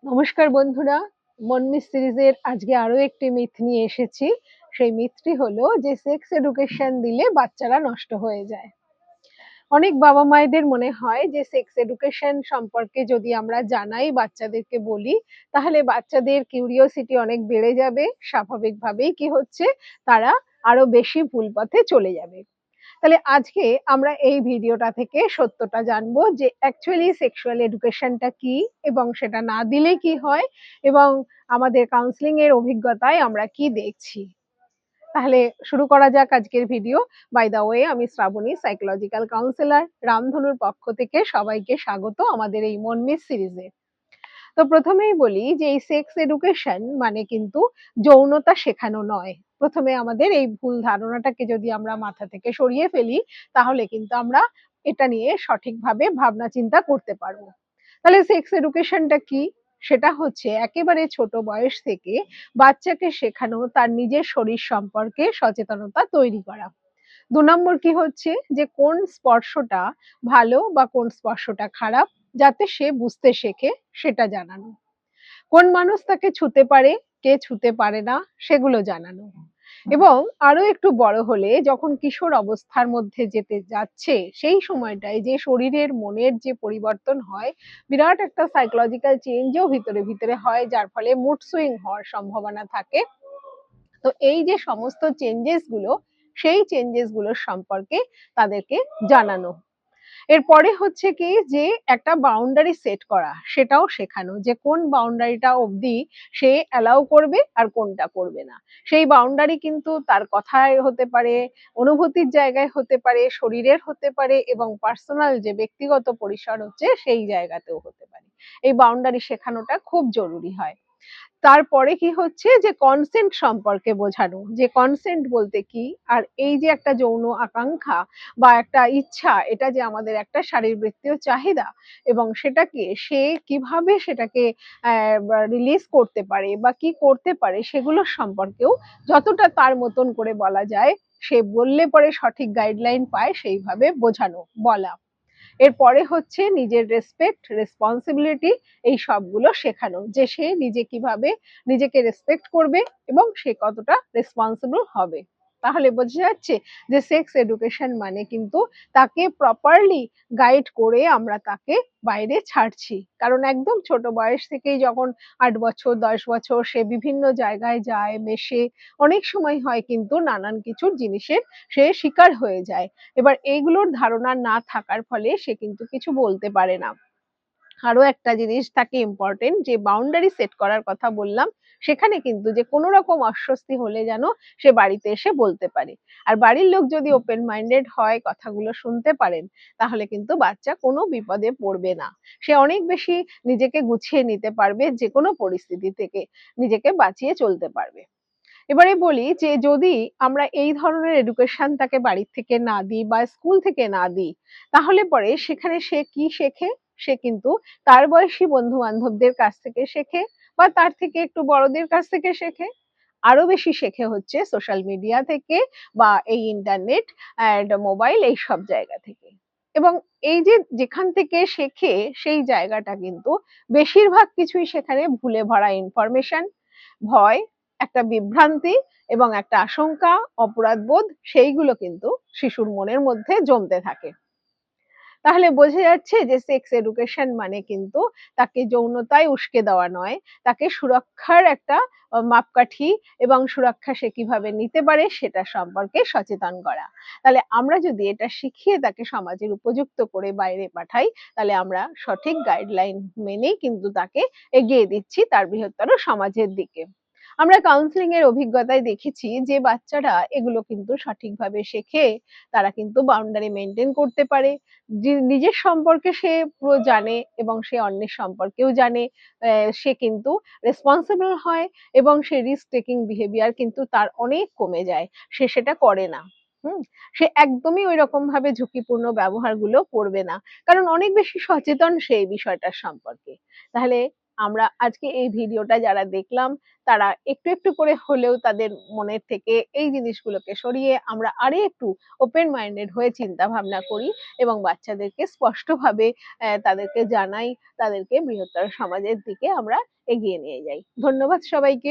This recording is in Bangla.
নমস্কার বন্ধুরা, মনমিস সিরিজের আজকে আরো একটি মিথ নিয়ে এসেছি। সেই মিথটি হলো যে সেক্স এডুকেশন দিলে বাচ্চারা নষ্ট হয়ে যায়। অনেক বাবা মায়েদের মনে হয় যে সেক্স এডুকেশন সম্পর্কে যদি আমরা জানাই, বাচ্চাদেরকে বলি, তাহলে বাচ্চাদের কিউরিওসিটি অনেক বেড়ে যাবে। স্বাভাবিকভাবেই কি হচ্ছে, তারা আরো বেশি ভুল পথে চলে যাবে। তাহলে আজকে আমরা এই ভিডিওটা থেকে সত্যটা জানবো যে অ্যাকচুয়ালি সেক্সুয়াল এডুকেশনটা কি এবং সেটা না দিলে কি হয়, এবং আমাদের কাউন্সিলিং এর অভিজ্ঞতায় আমরা কি দেখছি। তাহলে শুরু করা যাক আজকের ভিডিও। বাই দা ওয়ে, আমি শ্রাবণী, সাইকোলজিক্যাল কাউন্সিলর। রামধনুর পক্ষ থেকে সবাইকে স্বাগত আমাদের এই মনমিস সিরিজে। তো প্রথমেই বলি যে এই সেক্স এডুকেশন মানে কিন্তু যৌনতা শেখানো নয়। প্রথমে আমাদের এই ভুল ধারণাটাকে যদি আমরা মাথা থেকে সরিয়ে ফেলি, তাহলে কিন্তু আমরা এটা নিয়ে সঠিকভাবে ভাবনা চিন্তা করতে পারবো। তাহলে সেক্স এডুকেশনটা কি? সেটা হচ্ছে একেবারে ছোট বয়স থেকে বাচ্চাকে শেখানো তার নিজের শরীর সম্পর্কে সচেতনতা তৈরি করা। ২ নম্বর কি হচ্ছে যে কোন স্পর্শটা ভালো বা কোন স্পর্শটা খারাপ, যাতে সে বুঝতে শেখে সেটা জানানো। কোন মানুষ তাকে ছুতে পারে, কে ছুতে পারে না সেগুলো জানানো। এবং আরো একটু বড় হলে যখন কিশোর অবস্থার মধ্যে যেতে যাচ্ছে, সেই সময়টায় যে শরীরের মনের যে পরিবর্তন হয়, বিরাট একটা সাইকোলজিক্যাল চেঞ্জও ভিতরে ভিতরে হয়, যার ফলে মুড সুইং হওয়ার সম্ভাবনা থাকে। তো এই যে সমস্ত চেঞ্জেস গুলো, সেই চেঞ্জেস গুলোর সম্পর্কে তাদেরকে জানানো। এরপরে হচ্ছে কি যে একটা বাউন্ডারি সেট করা, সেটাও শেখানো যে কোন বাউন্ডারিটা অবধি সে অ্যালাউ করবে আর কোনটা করবে না। সেই বাউন্ডারি কিন্তু তার কথায় হতে পারে, অনুভূতির জায়গায় হতে পারে, শরীরের হতে পারে, এবং পার্সোনাল যে ব্যক্তিগত পরিসর হচ্ছে সেই জায়গাতেও হতে পারে। এই বাউন্ডারি শেখানোটা খুব জরুরি হয়। তারপরে কি হচ্ছে যে কনসেন্ট সম্পর্কে বোঝানো, যে কনসেন্ট বলতে কি, আর এই যে একটা যৌন আকাঙ্ক্ষা বা একটা ইচ্ছা, এটা যে আমাদের একটা শারীরবৃত্তীয় চাহিদা, এবং সেটাকে সে কিভাবে সেটাকে রিলিজ করতে পারে বা কি করতে পারে সেগুলো সম্পর্কেও যতটা তার মতন করে বলা যায়, সে বললে পরে সঠিক গাইডলাইন পায় সেইভাবে বোঝানো, বলা। এরপরে হচ্ছে নিজের রেসপেক্ট, রেসপন্সিবিলিটি, এই সবগুলো শেখানো, যে সে নিজে কিভাবে নিজেকে রেসপেক্ট করবে এবং সে কতটা রেসপন্সিবল হবে। তাহলে বোঝা যাচ্ছে যে সেক্স এডুকেশন মানে কিন্তু তাকে প্রপারলি গাইড করে আমরা তাকে বাইরে ছাড়ছি। কারণ একদম ছোট বয়স থেকেই যখন ৮ বছর ১০ বছর সে বিভিন্ন জায়গায় যায়, মেশে, অনেক সময় হয় কিন্তু নানান কিছুর জিনিসের সে শিকার হয়ে যায়। এবার এইগুলোর ধারণা না থাকার ফলে সে কিন্তু কিছু বলতে পারে না। আরো একটা জিনিস থাকে ইম্পর্টেন্ট, যে বাউন্ডারি সেট করার কথা বললাম, সেখানে কিন্তু যে কোনো রকম অস্বস্তি হলে যেন সে বাড়িতে এসে বলতে পারে। আর বাড়ির লোক যদি ওপেন মাইন্ডেড হয়, কথাগুলো শুনতে পারেন, তাহলে কিন্তু বাচ্চা কোনো বিপদে পড়বে না। সে অনেক বেশি নিজেকে গুছিয়ে নিতে পারবে, যে কোনো পরিস্থিতি থেকে নিজেকে বাঁচিয়ে চলতে পারবে। এবারে বলি যে যদি আমরা এই ধরনের এডুকেশন তাকে বাড়ির থেকে না দিই বা স্কুল থেকে না দিই, তাহলে পরে সেখানে সে কি শেখে? সে কিন্তু তার বয়সী বন্ধু বান্ধবদের কাছ থেকে শেখে, বা তার থেকে একটু বড়দের কাছ থেকে শেখে। আরো বেশি শেখে হচ্ছে সোশ্যাল মিডিয়া থেকে বা এই ইন্টারনেট এন্ড মোবাইল, এই সব জায়গা থেকে। এবং এই যে যেখান থেকে শেখে, সেই জায়গাটা কিন্তু বেশিরভাগ কিছুই সেখানে ভুলে ভরা ইনফরমেশন, ভয়, একটা বিভ্রান্তি এবং একটা আশঙ্কা, অপরাধবোধ, সেইগুলো কিন্তু শিশুর মনের মধ্যে জমতে থাকে। তাহলে বোঝা যাচ্ছে যে সেক্স এডুকেশন মানে কিন্তু তাকে যৌনতায় উস্কে দেওয়া নয়, তাকে সুরক্ষার একটা মাপকাঠি এবং সুরক্ষা সে কিভাবে নিতে পারে সেটা সম্পর্কে সচেতন করা। তাহলে আমরা যদি এটা শিখিয়ে তাকে সমাজের উপযুক্ত করে বাইরে পাঠাই, তাহলে আমরা সঠিক গাইডলাইন মেনেই কিন্তু তাকে এগিয়ে দিচ্ছি তার বৃহত্তর সমাজের দিকে। আমরা কাউন্সিলিং এর অভিজ্ঞতায় দেখেছি যে বাচ্চারা এগুলো কিন্তু সঠিকভাবে শেখে, তারা কিন্তু বাউন্ডারি মেনটেন করতে পারে, নিজের সম্পর্কে সে পুরো জানে এবং সে অন্যের সম্পর্কেও জানে। সে কিন্তু রেসপন্সিবল হয় এবং সে রিস্ক টেকিং বিহেভিয়ার কিন্তু তার অনেক কমে যায়। সে সেটা করে না। হুম, সে একদমই ওই রকম ভাবে ঝুঁকিপূর্ণ ব্যবহারগুলো করবে না, কারণ অনেক বেশি সচেতন সে এই বিষয়টার সম্পর্কে। তাহলে আমরা আজকে এই ভিডিওটা যারা দেখলাম তারা একটু একটু করে হলেও তাদের মনের থেকে এই জিনিসগুলোকে সরিয়ে আমরা আরো একটু ওপেন মাইন্ডেড হয়ে চিন্তা ভাবনা করি এবং বাচ্চাদেরকে স্পষ্টভাবে তাদেরকে জানাই, তাদেরকে বৃহত্তর সমাজের দিকে আমরা এগিয়ে নিয়ে যাই। ধন্যবাদ সবাইকে।